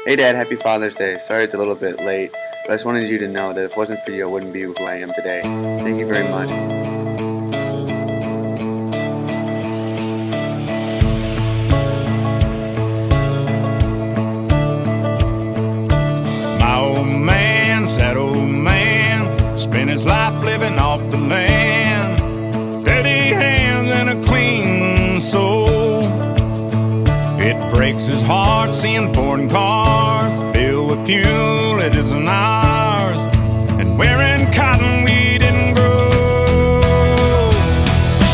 Hey Dad, happy Father's Day. Sorry it's a little bit late, but I just wanted you to know that if it wasn't for you, I wouldn't be who I am today. Thank you very much. My old man, sad old man, spent his life living off the land. Dirty hands and a clean soul. It breaks his heart seeing foreign cars filled with fuel it isn't ours, and wearing cotton we didn't grow.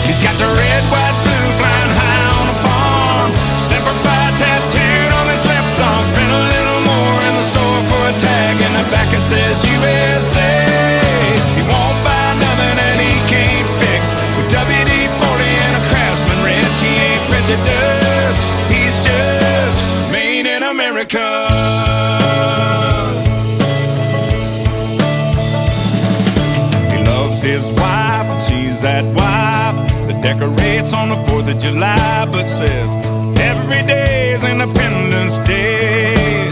He's got the red, white, blue flying high on a farm, Semper Fi tattooed on his left arm. Spent a little more in the store for a tag, and the back it says USA. He won't buy nothing that he can't fix. With WD-40 and a Craftsman wrench, he ain't prejudiced. He's just made in America. He loves his wife, and she's that wife that decorates on the 4th of July, but says every day is Independence Day.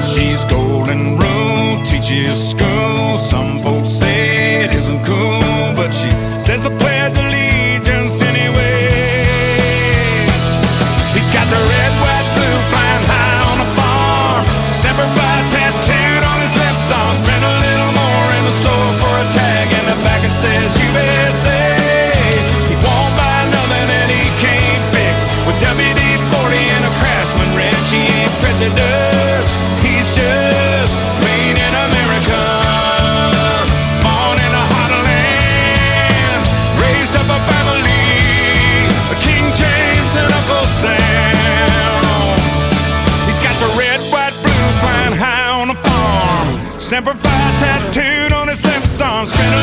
She's golden rule, teaches school. Some folks say it isn't cool, but she says the Pledge of Allegiance anyway. He's got the red, white, blue flying high on a farm, Semper Fi tattooed on his left arm. Spent a little more in the store for a tag, and the back it says USA. He won't buy nothing that he can't fix. With WD-40 and a Craftsman wrench, he ain't prejudiced. He's just made in America. Born in a hot land, raised up a family, King James and Uncle Sam. He's got the red, white, blue flying high on a farm, Semper Fi tattooed on his left arm. Spent a